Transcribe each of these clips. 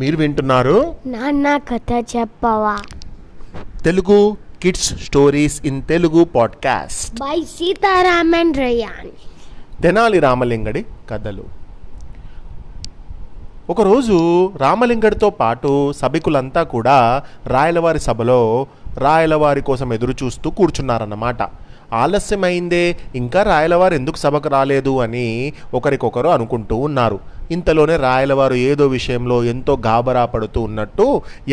మీరు వింటున్నారు నాన్న కథ చెప్పవా Telugu kids stories in Telugu podcast by Sitaraman Rayan. Tenali రామలింగడి కథలు. ఒకరోజు రామలింగడితో పాటు సభికులంతా కూడా రాయలవారి సభలో రాయలవారి కోసం ఎదురు చూస్తూ కూర్చున్నారన్నమాట. ఆలస్యమైందే, ఇంకా రాయలవారు ఎందుకు సభకు రాలేదు అని ఒకరికొకరు అనుకుంటూ ఉన్నారు. ఇంతలోనే రాయలవారు ఏదో విషయంలో ఎంతో గాబరా పడుతూ ఉన్నట్టు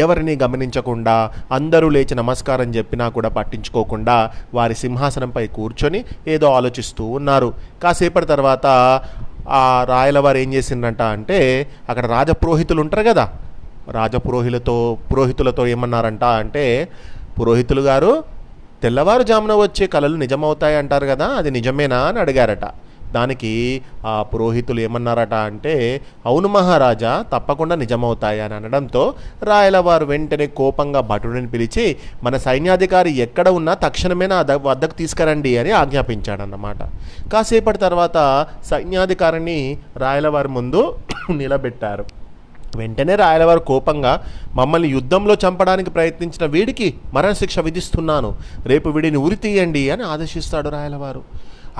ఎవరిని గమనించకుండా అందరూ లేచి నమస్కారం చెప్పినా కూడా పట్టించుకోకుండా వారి సింహాసనంపై కూర్చొని ఏదో ఆలోచిస్తూ ఉన్నారు. కాసేపటి తర్వాత ఆ రాయలవారు ఏం చేసిందంట అంటే, అక్కడ రాజపురోహితులు ఉంటారు కదా, పురోహితులతో ఏమన్నారంట అంటే, పురోహితులు గారు, తెల్లవారుజామున వచ్చే కలలు నిజమవుతాయి అంటారు కదా, అది నిజమేనా అని అడిగారట. దానికి ఆ పురోహితులు ఏమన్నారట అంటే, అవును మహారాజా, తప్పకుండా నిజమవుతాయి అని అనడంతో రాయలవారు వెంటనే కోపంగా భటుడిని పిలిచి, మన సైన్యాధికారి ఎక్కడ ఉన్నా తక్షణమే నా వద్దకు తీసుకురండి అని ఆజ్ఞాపించాడన్నమాట. కాసేపటి తర్వాత సైన్యాధికారిని రాయలవారి ముందు నిలబెట్టారు. వెంటనే రాయలవారు కోపంగా, మమ్మల్ని యుద్ధంలో చంపడానికి ప్రయత్నించిన వీడికి మరణశిక్ష విధిస్తున్నాను, రేపు వీడిని ఉరి తీయండి అని ఆదేశిస్తాడు రాయలవారు.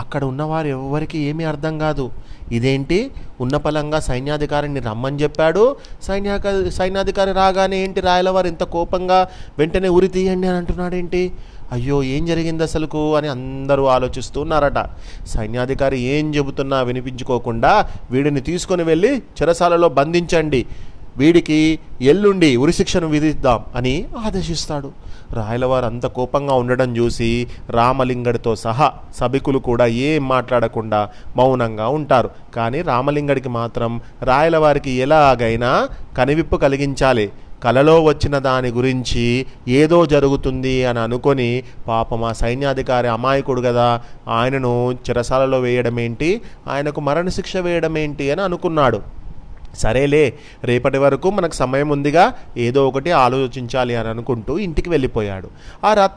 అక్కడ ఉన్నవారు ఎవరికి ఏమీ అర్థం కాదు. ఇదేంటి, ఉన్నపలంగా సైన్యాధికారిని రమ్మని చెప్పాడు, సైన్యాధికారి రాగానే ఏంటి రాయలవారు ఇంత కోపంగా వెంటనే ఉరి తీయండి అని అంటున్నాడేంటి, అయ్యో ఏం జరిగింది అసలుకు అని అందరూ ఆలోచిస్తున్నారట. సైన్యాధికారి ఏం చెబుతున్నా వినిపించుకోకుండా, వీడిని తీసుకొని వెళ్ళి చెరసాలలో బంధించండి, వీడికి ఎల్లుండి ఉరిశిక్షను విధిద్దాం అని ఆదేశిస్తాడు. రాయలవారు అంత కోపంగా ఉండడం చూసి రామలింగడితో సహా సభికులు కూడా ఏం మాట్లాడకుండా మౌనంగా ఉంటారు. కానీ రామలింగడికి మాత్రం రాయలవారికి ఎలాగైనా కనివిప్పు కలిగించాలి. కలలో వచ్చిన దాని గురించి ఏదో జరుగుతుంది అని అనుకొని, పాపం ఆ సైన్యాధికారి అమాయకుడు కదా, ఆయనను చెరసాలలో వేయడం ఏంటి, ఆయనకు మరణశిక్ష వేయడం ఏంటి అని అనుకున్నాడు. సరేలే, రేపటి వరకు మనకు సమయం ఉందిగా, ఏదో ఒకటి ఆలోచించాలి అని అనుకుంటూ ఇంటికి వెళ్ళిపోయాడు.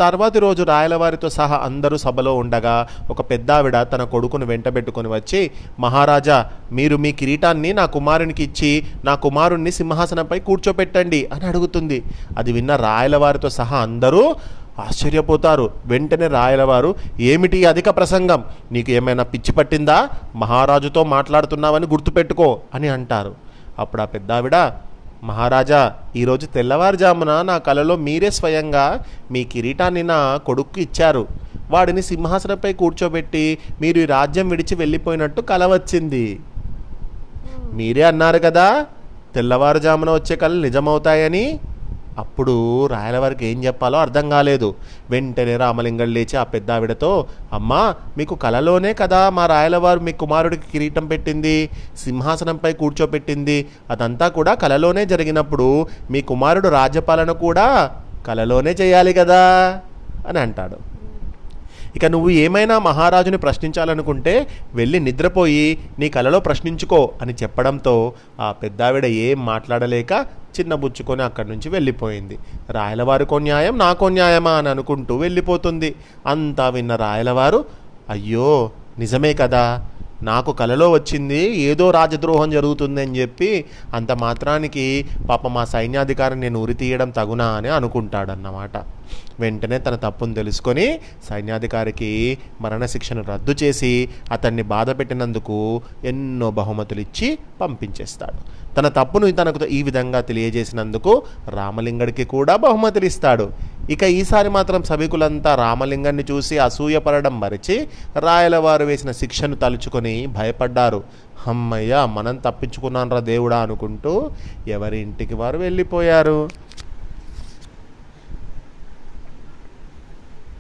తర్వాతి రోజు రాయలవారితో సహా అందరూ సభలో ఉండగా ఒక పెద్దావిడ తన కొడుకును వెంటబెట్టుకొని వచ్చి, మహారాజా, మీరు మీ కిరీటాన్ని నా కుమారునికి ఇచ్చి నా కుమారుణ్ణి సింహాసనంపై కూర్చోపెట్టండి అని అడుగుతుంది. అది విన్న రాయలవారితో సహా అందరూ ఆశ్చర్యపోతారు. వెంటనే రాయలవారు, ఏమిటి అధిక ప్రసంగం, నీకు ఏమైనా పిచ్చి పట్టిందా, మహారాజుతో మాట్లాడుతున్నావని గుర్తుపెట్టుకో అని అంటారు. అప్పుడు ఆ పెద్దావిడ, మహారాజా, ఈరోజు తెల్లవారుజామున నా కలలో మీరే స్వయంగా మీ కిరీటాన్ని నా కొడుక్కు ఇచ్చారు, వాడిని సింహాసనంపై కూర్చోబెట్టి మీరు ఈ రాజ్యం విడిచి వెళ్ళిపోయినట్టు కల వచ్చింది. మీరే అన్నారు కదా తెల్లవారుజామున వచ్చే కళలు నిజమవుతాయని. అప్పుడు రాయలవారికి ఏం చెప్పాలో అర్థం కాలేదు. వెంటనే రామలింగడు లేచి ఆ పెద్దావిడతో, అమ్మా, మీకు కలలోనే కదా మా రాయలవారు మీ కుమారుడికి కిరీటం పెట్టింది, సింహాసనంపై కూర్చోపెట్టింది, అదంతా కూడా కలలోనే జరిగినప్పుడు మీ కుమారుడు రాజ్యపాలన కూడా కలలోనే చేయాలి కదా అని అంటాడు. ఇక నువ్వు ఏమైనా మహారాజుని ప్రశ్నించాలనుకుంటే వెళ్ళి నిద్రపోయి నీ కలలో ప్రశ్నించుకో అని చెప్పడంతో ఆ పెద్దావిడ ఏం మాట్లాడలేక చిన్నబుచ్చుకొని అక్కడి నుంచి వెళ్ళిపోయింది. రాయలవారికో న్యాయం, నాకో న్యాయమా అని అనుకుంటూ వెళ్ళిపోతుంది. అంతా విన్న రాయలవారు, అయ్యో నిజమే కదా, నాకు కలలో వచ్చింది ఏదో రాజద్రోహం జరుగుతుంది అని చెప్పి అంత మాత్రానికి పాప మా సైన్యాధికారిని నేను ఉరి తీయడం తగునా అని అనుకుంటాడన్నమాట. వెంటనే తన తప్పును తెలుసుకొని సైన్యాధికారికి మరణశిక్షను రద్దు చేసి అతన్ని బాధ పెట్టినందుకు ఎన్నో బహుమతులు ఇచ్చి పంపించేస్తాడు. తన తప్పును తనకు ఈ విధంగా తెలియజేసినందుకు రామలింగడికి కూడా బహుమతులు ఇస్తాడు. ఇక ఈసారి మాత్రం సభికులంతా రామలింగాన్ని చూసి అసూయపడడం మరిచి రాయలవారు వేసిన శిక్షను తలుచుకొని భయపడ్డారు. అమ్మయ్య, మనం తప్పించుకున్నాను రా దేవుడా అనుకుంటూ ఎవరి ఇంటికి వారు వెళ్ళిపోయారు.